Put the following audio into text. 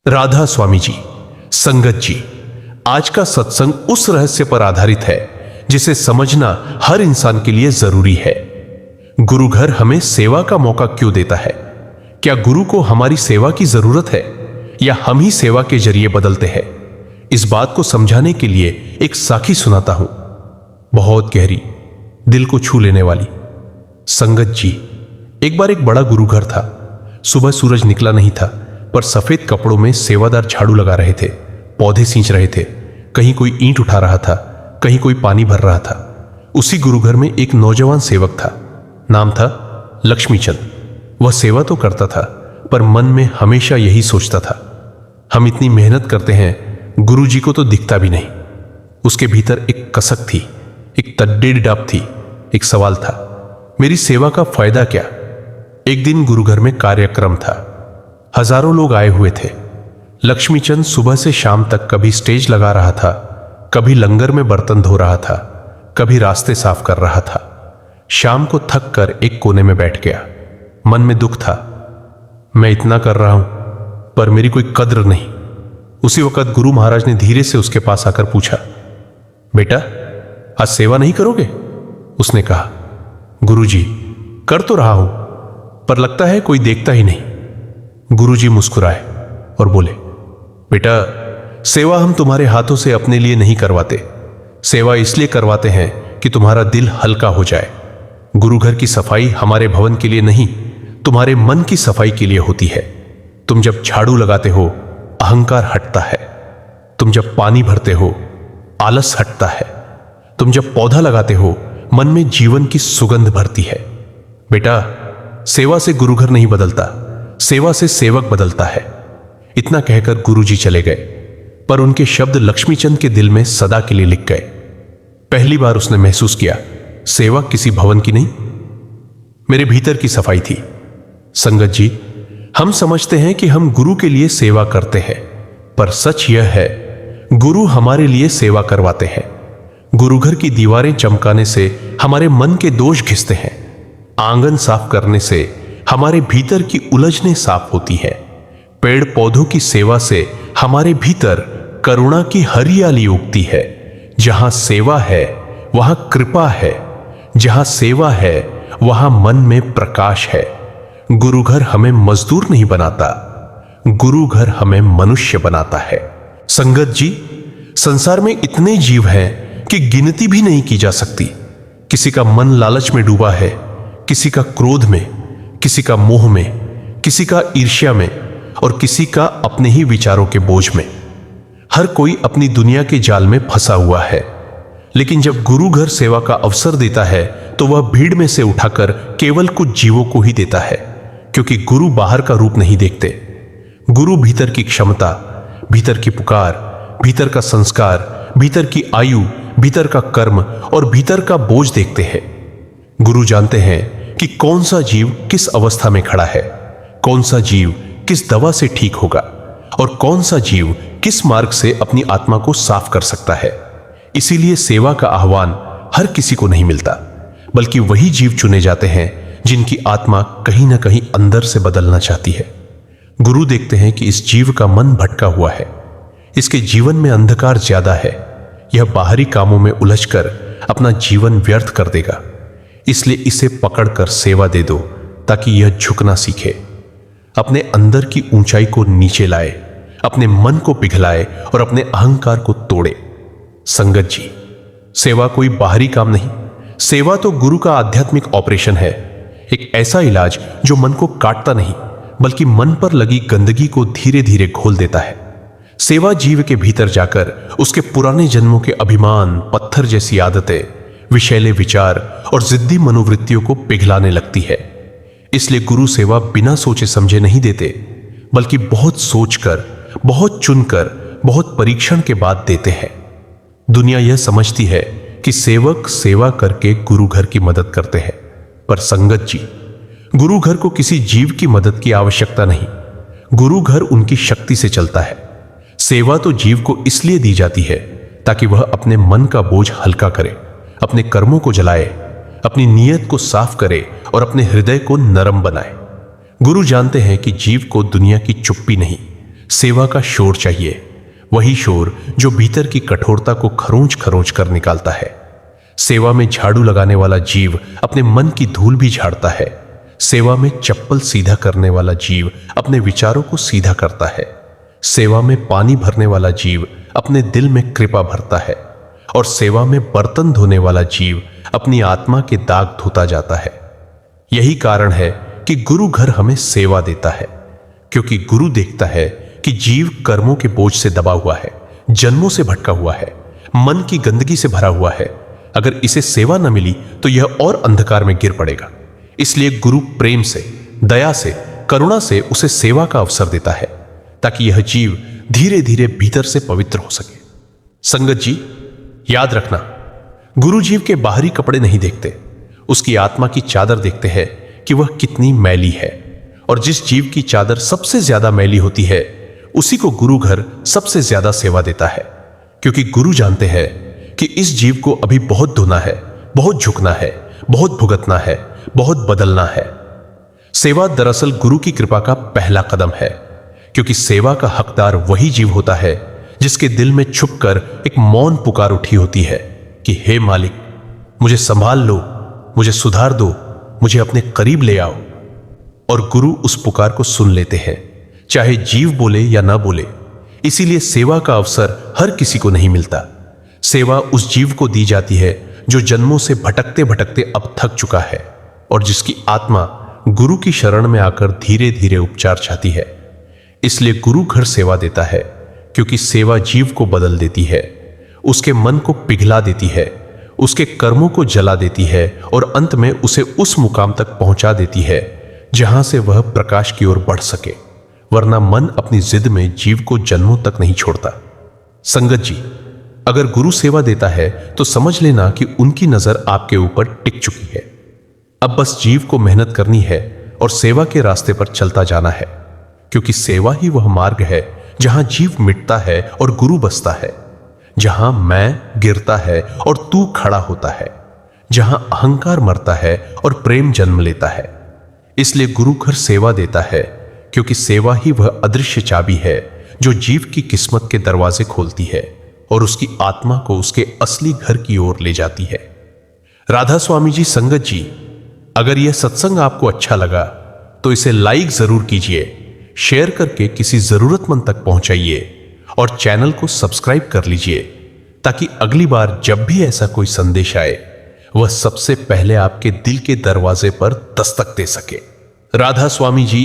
राधा स्वामी जी, संगत जी, आज का सत्संग उस रहस्य पर आधारित है जिसे समझना हर इंसान के लिए जरूरी है। गुरु घर हमें सेवा का मौका क्यों देता है? क्या गुरु को हमारी सेवा की जरूरत है या हम ही सेवा के जरिए बदलते हैं? इस बात को समझाने के लिए एक साखी सुनाता हूं, बहुत गहरी, दिल को छू लेने वाली। संगत जी, एक बार एक बड़ा गुरु घर था। सुबह सूरज निकला नहीं था, पर सफेद कपड़ों में सेवादार झाड़ू लगा रहे थे, पौधे सींच रहे थे, कहीं कोई ईंट उठा रहा था, कहीं कोई पानी भर रहा था। उसी गुरु घर में एक नौजवान सेवक था, नाम था लक्ष्मीचंद। वह सेवा तो करता था, पर मन में हमेशा यही सोचता था, हम इतनी मेहनत करते हैं, गुरु जी को तो दिखता भी नहीं। उसके भीतर एक कसक थी, एक तड्डेड़ डाब थी, एक सवाल था, मेरी सेवा का फायदा क्या? एक दिन गुरु घर में कार्यक्रम था, हजारों लोग आए हुए थे। लक्ष्मीचंद सुबह से शाम तक कभी स्टेज लगा रहा था, कभी लंगर में बर्तन धो रहा था, कभी रास्ते साफ कर रहा था। शाम को थक कर एक कोने में बैठ गया। मन में दुख था, मैं इतना कर रहा हूं पर मेरी कोई कद्र नहीं। उसी वक्त गुरु महाराज ने धीरे से उसके पास आकर पूछा, बेटा आज सेवा नहीं करोगे? उसने कहा, गुरुजी कर तो रहा हूं, पर लगता है कोई देखता ही नहीं। गुरुजी मुस्कुराए और बोले, बेटा सेवा हम तुम्हारे हाथों से अपने लिए नहीं करवाते, सेवा इसलिए करवाते हैं कि तुम्हारा दिल हल्का हो जाए। गुरु घर की सफाई हमारे भवन के लिए नहीं, तुम्हारे मन की सफाई के लिए होती है। तुम जब झाड़ू लगाते हो अहंकार हटता है, तुम जब पानी भरते हो आलस हटता है, तुम जब पौधा लगाते हो मन में जीवन की सुगंध भरती है। बेटा सेवा से गुरु घर नहीं बदलता, सेवा से सेवक बदलता है। इतना कहकर गुरुजी चले गए, पर उनके शब्द लक्ष्मीचंद के दिल में सदा के लिए लिख गए। पहली बार उसने महसूस किया, सेवा किसी भवन की नहीं, मेरे भीतर की सफाई थी। संगत जी, हम समझते हैं कि हम गुरु के लिए सेवा करते हैं, पर सच यह है गुरु हमारे लिए सेवा करवाते हैं। गुरु घर की दीवारें चमकाने से हमारे मन के दोष घिसते हैं, आंगन साफ करने से हमारे भीतर की उलझनें साफ होती है, पेड़ पौधों की सेवा से हमारे भीतर करुणा की हरियाली उगती है। जहां सेवा है वहां कृपा है, जहां सेवा है वहां मन में प्रकाश है। गुरु घर हमें मजदूर नहीं बनाता, गुरु घर हमें मनुष्य बनाता है। संगत जी, संसार में इतने जीव हैं कि गिनती भी नहीं की जा सकती। किसी का मन लालच में डूबा है, किसी का क्रोध में, किसी का मोह में, किसी का ईर्ष्या में और किसी का अपने ही विचारों के बोझ में। हर कोई अपनी दुनिया के जाल में फंसा हुआ है। लेकिन जब गुरु घर सेवा का अवसर देता है तो वह भीड़ में से उठाकर केवल कुछ जीवों को ही देता है, क्योंकि गुरु बाहर का रूप नहीं देखते। गुरु भीतर की क्षमता, भीतर की पुकार, भीतर का संस्कार, भीतर की आयु, भीतर का कर्म और भीतर का बोझ देखते हैं। गुरु जानते हैं कि कौन सा जीव किस अवस्था में खड़ा है, कौन सा जीव किस दवा से ठीक होगा और कौन सा जीव किस मार्ग से अपनी आत्मा को साफ कर सकता है। इसीलिए सेवा का आह्वान हर किसी को नहीं मिलता, बल्कि वही जीव चुने जाते हैं जिनकी आत्मा कहीं ना कहीं अंदर से बदलना चाहती है। गुरु देखते हैं कि इस जीव का मन भटका हुआ है, इसके जीवन में अंधकार ज्यादा है, यह बाहरी कामों में उलझकर अपना जीवन व्यर्थ कर देगा। इसलिए इसे पकड़कर सेवा दे दो ताकि यह झुकना सीखे, अपने अंदर की ऊंचाई को नीचे लाए, अपने मन को पिघलाए और अपने अहंकार को तोड़े। संगत जी, सेवा कोई बाहरी काम नहीं, सेवा तो गुरु का आध्यात्मिक ऑपरेशन है, एक ऐसा इलाज जो मन को काटता नहीं बल्कि मन पर लगी गंदगी को धीरे धीरे घोल देता है। सेवा जीव के भीतर जाकर उसके पुराने जन्मों के अभिमान, पत्थर जैसी आदतें, विषैले विचार और जिद्दी मनोवृत्तियों को पिघलाने लगती है। इसलिए गुरु सेवा बिना सोचे समझे नहीं देते, बल्कि बहुत सोचकर, बहुत चुनकर, बहुत परीक्षण के बाद देते हैं। दुनिया यह समझती है कि सेवक सेवा करके गुरु घर की मदद करते हैं, पर संगत जी, गुरु घर को किसी जीव की मदद की आवश्यकता नहीं, गुरु घर उनकी शक्ति से चलता है। सेवा तो जीव को इसलिए दी जाती है ताकि वह अपने मन का बोझ हल्का करे, अपने कर्मों को जलाए, अपनी नीयत को साफ करे और अपने हृदय को नरम बनाए। गुरु जानते हैं कि जीव को दुनिया की चुप्पी नहीं, सेवा का शोर चाहिए, वही शोर जो भीतर की कठोरता को खरोंच खरोंच कर निकालता है। सेवा में झाड़ू लगाने वाला जीव अपने मन की धूल भी झाड़ता है। सेवा में चप्पल सीधा करने वाला जीव अपने विचारों को सीधा करता है। सेवा में पानी भरने वाला जीव अपने दिल में कृपा भरता है, और सेवा में बर्तन धोने वाला जीव अपनी आत्मा के दाग धोता जाता है। यही कारण है कि गुरु घर हमें सेवा देता है, क्योंकि गुरु देखता है कि जीव कर्मों के बोझ से दबा हुआ है, जन्मों से भटका हुआ है, मन की गंदगी से भरा हुआ है। अगर इसे सेवा न मिली तो यह और अंधकार में गिर पड़ेगा। इसलिए गुरु प्रेम से, दया से, करुणा से उसे सेवा का अवसर देता है, ताकि यह जीव धीरे धीरे भीतर से पवित्र हो सके। संगत जी, याद रखना, गुरु जीव के बाहरी कपड़े नहीं देखते, उसकी आत्मा की चादर देखते हैं कि वह कितनी मैली है। और जिस जीव की चादर सबसे ज्यादा मैली होती है, उसी को गुरु घर सबसे ज्यादा सेवा देता है, क्योंकि गुरु जानते हैं कि इस जीव को अभी बहुत धोना है, बहुत झुकना है, बहुत भुगतना है, बहुत बदलना है। सेवा दरअसल गुरु की कृपा का पहला कदम है, क्योंकि सेवा का हकदार वही जीव होता है जिसके दिल में छुपकर एक मौन पुकार उठी होती है कि हे मालिक, मुझे संभाल लो, मुझे सुधार दो, मुझे अपने करीब ले आओ। और गुरु उस पुकार को सुन लेते हैं, चाहे जीव बोले या ना बोले। इसीलिए सेवा का अवसर हर किसी को नहीं मिलता। सेवा उस जीव को दी जाती है जो जन्मों से भटकते भटकते अब थक चुका है, और जिसकी आत्मा गुरु की शरण में आकर धीरे धीरे उपचार चाहती है। इसलिए गुरु घर सेवा देता है, क्योंकि सेवा जीव को बदल देती है, उसके मन को पिघला देती है, उसके कर्मों को जला देती है, और अंत में उसे उस मुकाम तक पहुंचा देती है जहां से वह प्रकाश की ओर बढ़ सके। वरना मन अपनी जिद में जीव को जन्मों तक नहीं छोड़ता। संगत जी, अगर गुरु सेवा देता है तो समझ लेना कि उनकी नजर आपके ऊपर टिक चुकी है। अब बस जीव को मेहनत करनी है और सेवा के रास्ते पर चलता जाना है, क्योंकि सेवा ही वह मार्ग है जहां जीव मिटता है और गुरु बसता है, जहां मैं गिरता है और तू खड़ा होता है, जहां अहंकार मरता है और प्रेम जन्म लेता है। इसलिए गुरु घर सेवा देता है, क्योंकि सेवा ही वह अदृश्य चाबी है जो जीव की किस्मत के दरवाजे खोलती है और उसकी आत्मा को उसके असली घर की ओर ले जाती है। राधा स्वामी जी, संगत जी, अगर यह सत्संग आपको अच्छा लगा तो इसे लाइक जरूर कीजिए, शेयर करके किसी जरूरतमंद तक पहुंचाइए और चैनल को सब्सक्राइब कर लीजिए, ताकि अगली बार जब भी ऐसा कोई संदेश आए वह सबसे पहले आपके दिल के दरवाजे पर दस्तक दे सके। राधा स्वामी जी